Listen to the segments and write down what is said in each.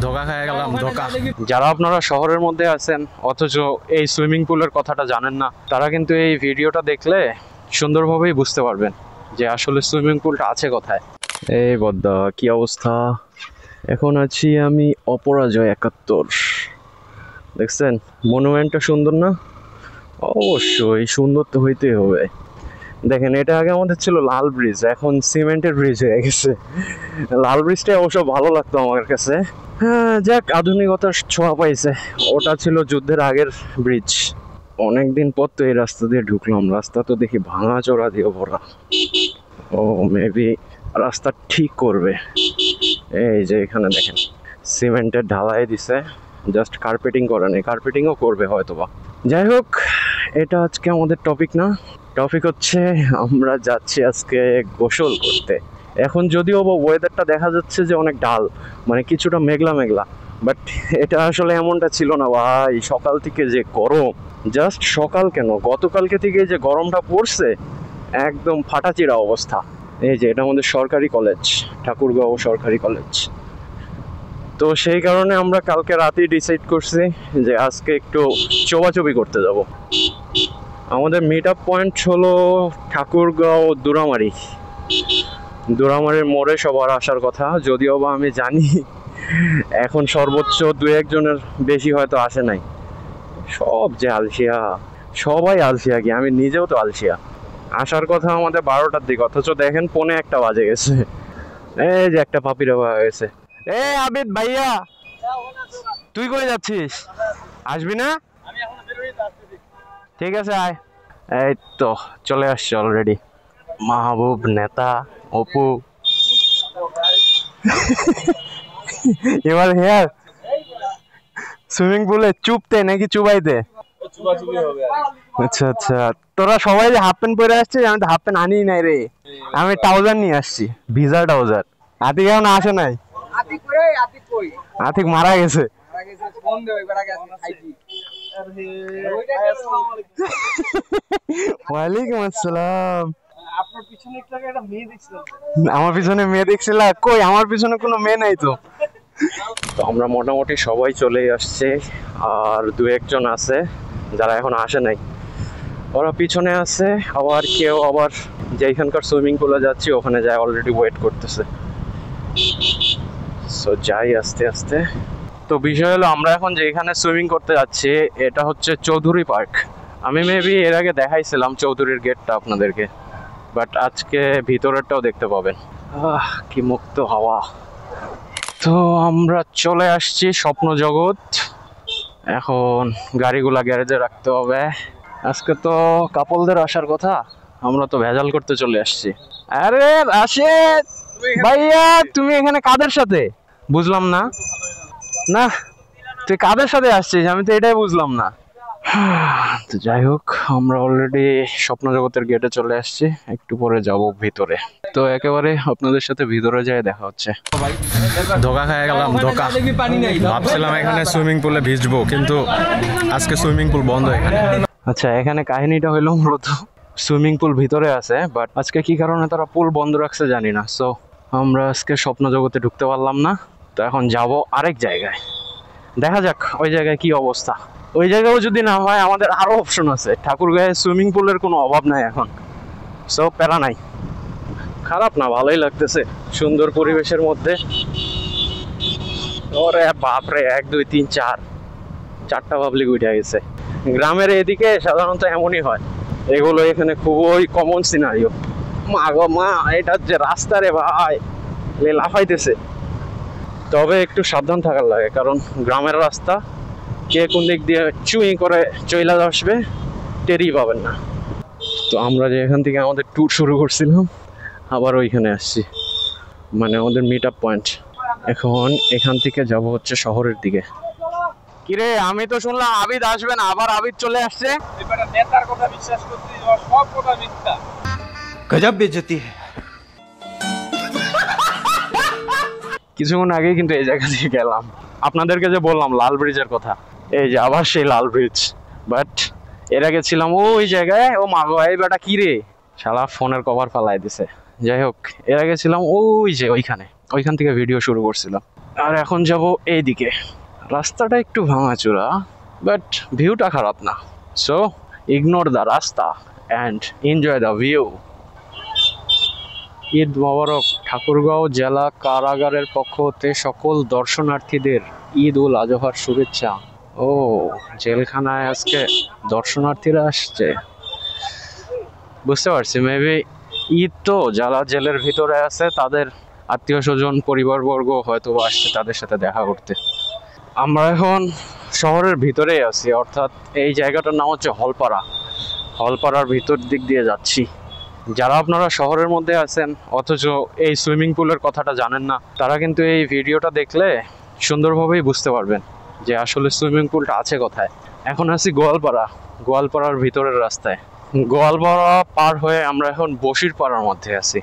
ধোকা খেয়ে গেলাম, ধোকা। যারা আপনারা শহরের মধ্যে আছেন অথচ এই সুইমিং পুলের কথাটা জানেন না, তারা কিন্তু এই ভিডিওটা দেখলে সুন্দরভাবেই বুঝতে পারবেন যে আসলে সুইমিং পুলটা আছে কোথায়। এই বদ্দা, কি অবস্থা? এখন আছি আমি অপরাজয় 71। দেখছেন মনুমেন্টটা সুন্দর না? অবশ্যই সুন্দর তো হইতেই হবে। দেখেন, এটা আগে আমাদের ছিল লাল ব্রিজ, এখন সিমেন্টের ব্রিজ হয়ে গেছে। লাল ব্রিজটা অবশ্য ভালো লাগতো আমার কাছে। হ্যাঁ, যাক, আধুনিকতার ছোঁয়া পাইছে। ওটা ছিল যুদ্ধের আগের ব্রিজ। অনেকদিন পর তো এই রাস্তা দিয়ে ঢুকলাম। রাস্তা তো দেখি ভাঙা চোরা দিয়ে ভরা। ও মেবি রাস্তা ঠিক করবে। এই যে এখানে দেখেন সিমেন্টের ঢালাই দিছে, জাস্ট কার্পেটিং করে নেই, কার্পেটিংও করবে হয়তোবা। যাই হোক, এটা আজকে আমাদের টপিক না। টপিক হচ্ছে আমরা যাচ্ছি আজকে গোসল করতে। এখন যদিও বা ওয়েদারটা দেখা যাচ্ছে যে অনেক ডাল, মানে কিছুটা মেঘলা মেঘলা, বাট এটা আসলে এমনটা ছিল না ভাই। সকাল থেকে যে গরম, জাস্ট সকাল কেন, গতকালকে থেকে যে গরমটা পড়ছে, একদম ফাটাচিরা অবস্থা। এই যে এটা আমাদের সরকারি কলেজ, ঠাকুরগাঁও সরকারি কলেজ। তো সেই কারণে আমরা কালকে রাতেই ডিসাইড করছি যে আজকে একটু চোবাচবি করতে যাব। আমাদের মিট আপ পয়েন্ট হলো ঠাকুরগাঁও দুরামারির মোড়ে সবার আসার কথা। যদিও বা আমি জানি এখন সর্বোচ্চ 2-1 জনের বেশি হয়তো আসে নাই। সব যে আলসিয়া, সবাই আলসিয়া, কি আমি নিজেও তো আলসিয়া। আসার কথা আমাদের 12টার দিকে, অথচ দেখেন 1:45 বাজে গেছে। এই যে একটা পাপিরা হয়ে গেছে। এ আবিদ ভাইয়া, তুই কই যাচ্ছিস? আসবি না? ঠিক আছে, আয়। এই তো চলে আসছে অলরেডি মাহবুব, নেতা, অপু। এবার হেয়ার সুইমিং পুলে চুপতে নাকি চুবাইতে? আচ্ছা আচ্ছা, তোরা সবাই যে হাফ প্যান্ট পরে আসছিস, আমি তো হাফ প্যান্ট আনি নাই রে। আমি ট্রাউজার নিয়ে আসছি, ভিজা ট্রাউজার। আতিক এখন আসে নাই। আতিক মারা গেছে। ওয়ালাইকুম আসসালাম। আমার পিছনে মেয়ে দেখছিল? কই, আমার পিছনে কোনো মেয়ে নাই তো। তো আমরা মোটামুটি সবাই চলে আসছে, আর 2-1 জন আছে যারা এখন আসে নাই, ওরা পিছনে আছে। আবার কেউ আবার যেখানকার সুইমিং পুলে যাচ্ছি ওখানে যায় অলরেডি ওয়েট করতেছে। সো যাই আস্তে আস্তে। তো বিষয় হলো আমরা এখন যেখানে সুইমিং করতে যাচ্ছি এটা হচ্ছে চৌধুরী পার্ক। আমি মেবি এর আগে দেখাইছিলাম চৌধুরীর গেটটা আপনাদেরকে, বাট আজকে ভিতরেরটাও দেখতে পাবেন। কি মুক্ত হাওয়া। তো আমরা চলে আসছি স্বপ্ন জগৎ। এখন গাড়িগুলা গ্যারেজে রাখতে হবে। আজকে তো কাপলদের আসার কথা, আমরা তো ভেজাল করতে চলে আসছি। আরে রাশেদ ভাইয়া, তুমি এখানে কাদের সাথে? বুঝলাম না। না, তুই কাদের সাথে আসছিস আমি তো এটাই বুঝলাম না। তো যাই হোক, আমরা অলরেডি স্বপ্ন জগতের গেটে চলে আসছি, একটু পরে যাব ভিতরে। তো একেবারে আপনাদের সাথে ভিতরে যাই দেখা হচ্ছে। ধোকা খেয়ে গেলাম, ধোকা। ভাবছিলাম এখানে সুইমিং পুলে ভিজবো, কিন্তু আজকে সুইমিং পুল বন্ধ এখানে। আচ্ছা, এখানে কাহিনীটা হইলো মূলত সুইমিং পুল ভিতরে আছে, বাট আজকে কি কারণে তারা পুল বন্ধ রাখছে জানি না। সো আমরা আজকে স্বপ্ন জগতে ঢুকতে পারলাম না। তো এখন যাব আরেক জায়গায়, দেখা যাক ওই জায়গায় কি অবস্থা। ওই জায়গাও যদি না হয় আমাদের আরো অপশন আছে। ঠাকুরগাঁয়ে সুইমিং পুলের কোনো অভাব নাই এখন। সো প্যারা নাই, খারাপ না, ভালোই লাগতেছে সুন্দর পরিবেশের মধ্যে। ওরে বাপরে, 1 2 3 4 4টা পাবলিক উঠে গেছে। গ্রামের এদিকে সাধারণত এমনই হয়, এগুলো এখানে খুবই কমন সিনারিও। মা গো মা, এটা যে রাস্তা রে ভাই, লাফাইতেছে। তবে একটু সাবধান থাকার লাগে, কারণ গ্রামের রাস্তা, কে কোন দিক দিয়ে চুই করে চইলা আসবে টেরই পাবেন না। তো আমরা যে এখান থেকে আমাদের ট্যুর শুরু করছিলাম, আবার ওইখানে আসছি, মানে আমাদের মিট আপ পয়েন্ট। এখন এখান থেকে যাব হচ্ছে শহরের দিকে। কিরে, আমি তো শুনলাম আবিদ আসবে না, আবার আবিদ চলে আসছে। নেতার কথা বিশ্বাস করছিস, সব কথা মিথ্যা। গজব বেইজ্জতি। কিছুক্ষণ আগে কিন্তু এই জায়গা দিয়ে গেলাম, আপনাদেরকে যে বললাম লাল ব্রিজের কথা, এই যে আবার সেই লাল ব্রিজ। বাট এর আগে ছিলাম ওই জায়গায়। ও মা গো, এই বেটা কি রে, শালা ফোনের কভার ফালাই দিছে। যাই হোক, এর আগে ছিলাম ওই যে ওইখানে, ওইখান থেকে ভিডিও শুরু করছিলাম। আর এখন যাব এইদিকে। রাস্তাটা একটু ভাঙাচোরা, বাট ভিউটা খারাপ না। সো ইগনোর দ্য রাস্তা and enjoy the view. Eid Mubarak. Thakurgaon জেলা কারাগারের পক্ষ হতে সকল দর্শনার্থীদের ঈদ উল আজহার শুভেচ্ছা। ও, জেলখানায় আজকে দর্শনার্থীরা আসছে, বুঝতে পারছি। মেবি ঈদ তো, যারা জেলের ভিতরে আছে তাদের আত্মীয় স্বজন পরিবারবর্গ হয়তো আসছে তাদের সাথে দেখা করতে। আমরা এখন শহরের ভিতরেই আছি, অর্থাৎ এই জায়গাটার নাম হচ্ছে হলপাড়া। হলপাড়ার ভিতর দিক দিয়ে যাচ্ছি। যারা আপনারা শহরের মধ্যে আছেন অথচ এই সুইমিং পুলের কথাটা জানেন না, তারা কিন্তু এই ভিডিওটা দেখলে সুন্দরভাবেই বুঝতে পারবেন যে আসলে সুইমিং পুলটা আছে কোথায়। এখন আছি গোয়ালপাড়া, গোয়ালপাড়ার ভিতরের রাস্তায়। গোয়ালপাড়া পার হয়ে আমরা এখন বশিরপাড়ার মধ্যে আছি।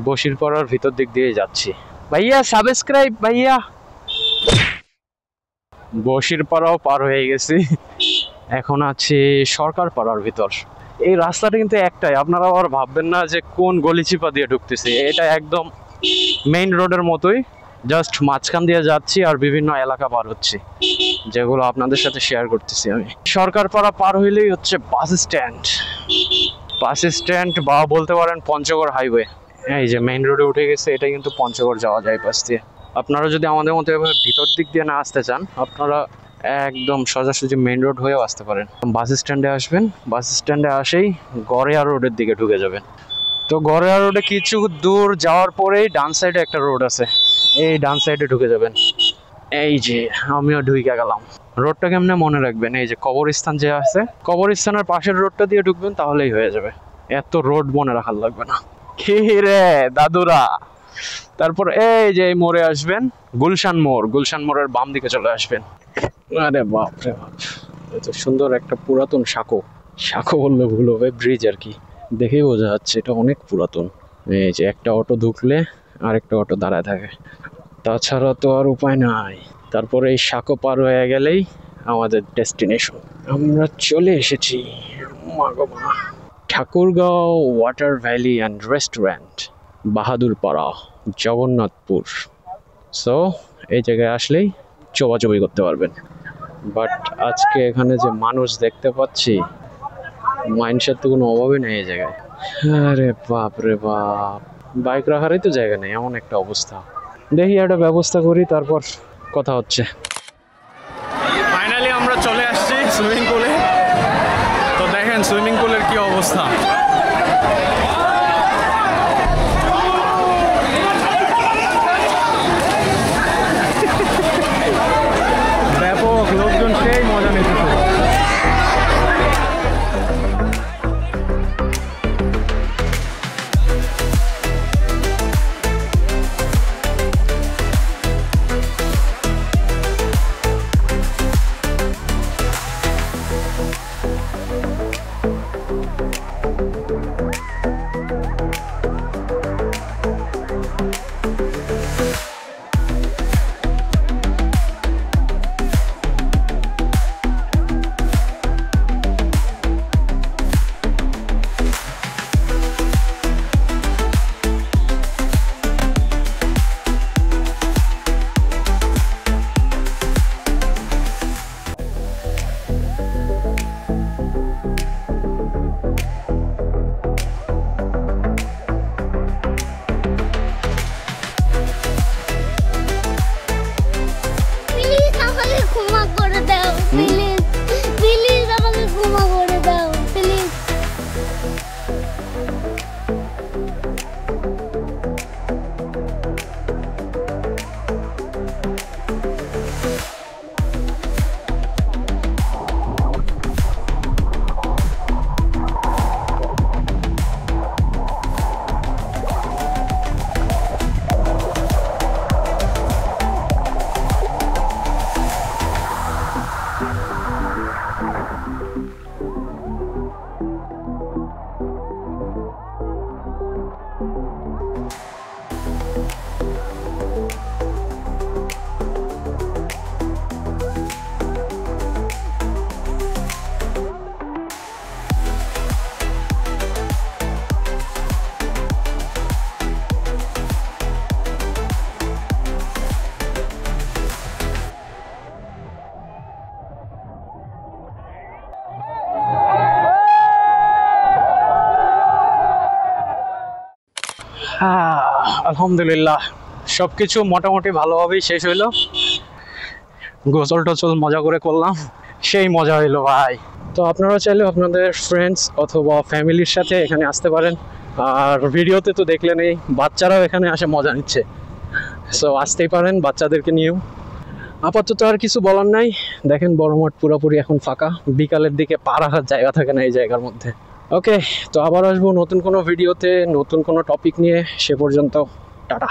বশিরপাড়ার ভিতর দিক দিয়ে যাচ্ছি। ভাইয়া সাবস্ক্রাইব ভাইয়া। বশিরপাড়াও পার হয়ে গেছি, এখন আছি সরকার পাড়ার ভিতর। এই রাস্তাটা কিন্তু একটাই, আপনারা আবার ভাববেন না যে কোন গলিচিপা দিয়ে ঢুকতেছি। এটা একদম মেইন রোডের মতোই, জাস্ট মাঝখান দিয়ে যাচ্ছি আর বিভিন্ন এলাকা পার হচ্ছি, যেগুলো আপনাদের সাথে শেয়ার করতেছি আমি। সরকার পাড়া পার হইলেই হচ্ছে বাস স্ট্যান্ড। বাস স্ট্যান্ড বা বলতে পারেন পঞ্চগড় হাইওয়ে। এই যে মেইন রোডে উঠে গেছে, এটা কিন্তু পঞ্চগড় যাওয়া যায় পাশ দিয়ে। আপনারা যদি আমাদের মতো এভাবে ভিতর দিক দিয়ে না আসতে চান, আপনারা একদম সোজাসুজি মেইন রোড হয়েও আসতে পারেন। বাস স্ট্যান্ডে আসবেন, বাস স্ট্যান্ডে আসেই গড়িয়া রোডের দিকে ঢুকে যাবেন। তো গড়িয়া রোডে কিছু দূর যাওয়ার পরেই ডান সাইডে একটা রোড আছে, এই ডান সাইডে ঢুকে যাবেন। এই যে আমিও ঢুকে গেলাম। রোডটা কেমনে মনে রাখবেন, এই যে কবরস্থান যে আছে, কবরস্থানের পাশের রোডটা দিয়ে ঢুকবেন, তাহলেই হয়ে যাবে। এত রোড মনে রাখার লাগবে না। কি রে দাদুরা। তারপর এই যে এই মোড়ে আসবেন, গুলশান মোড়। গুলশান মোড়ের বাম দিকে চলে আসবেন। আরে বাপ রে বাপ, এত সুন্দর একটা পুরাতন সাঁকো। সাঁকো বললে ভুল হবে, ব্রিজ আর কি। দেখেই বোঝা যাচ্ছে এটা অনেক পুরাতন। এই যে একটা অটো ঢুকলে আরেকটা অটো দাঁড়ায় থাকে, তাছাড়া তো আর উপায় নাই। তারপরে এই সাঁকো পার হয়ে গেলেই আমাদের ডেস্টিনেশন। আমরা চলে এসেছি Thakurgaon water valley and restaurant, Bahadurpara, Jagannathpur. So এই জায়গায় আসলেই চোবাচবি করতে পারবেন। বাট আজকে এখানে যে মানুষ দেখতে পাচ্ছি, মাইন্ডসেট তো কোনো অভাবই নেই এই জায়গায়। আরে বাপ রে বাপ, বাইক রাখারই তো জায়গা নেই, এমন একটা অবস্থা। দেখি একটা ব্যবস্থা করি, তারপর কথা হচ্ছে। ফাইনালি আমরা চলে আসছি সুইমিং পুলে। তো দেখেন সুইমিং পুলের কি অবস্থা। ব্যাপক লোকজন, সেই মজা নিতেছে। আলহামদুলিল্লাহ সবকিছু মোটামুটি ভালোভাবেই শেষ হইলো। গোসল টোসল মজা করে করলাম, সেই মজা হইলো ভাই। তো আপনারা চাইলে আপনাদের ফ্রেন্ডস অথবা ফ্যামিলির সাথে এখানে আসতে পারেন। আর ভিডিওতে তো দেখলেনই বাচ্চারাও এখানে আসে মজা নিচ্ছে, সো আসতেই পারেন বাচ্চাদেরকে নিয়েও। আপাতত আর কিছু বলার নাই। দেখেন বড় মাঠ পুরোপুরি এখন ফাঁকা, বিকালের দিকে পা রাখার জায়গা থাকে না এই জায়গার মধ্যে। ওকে, তো আবার আসবো নতুন কোনো ভিডিওতে নতুন কোনো টপিক নিয়ে। সে পর্যন্ত টাটা।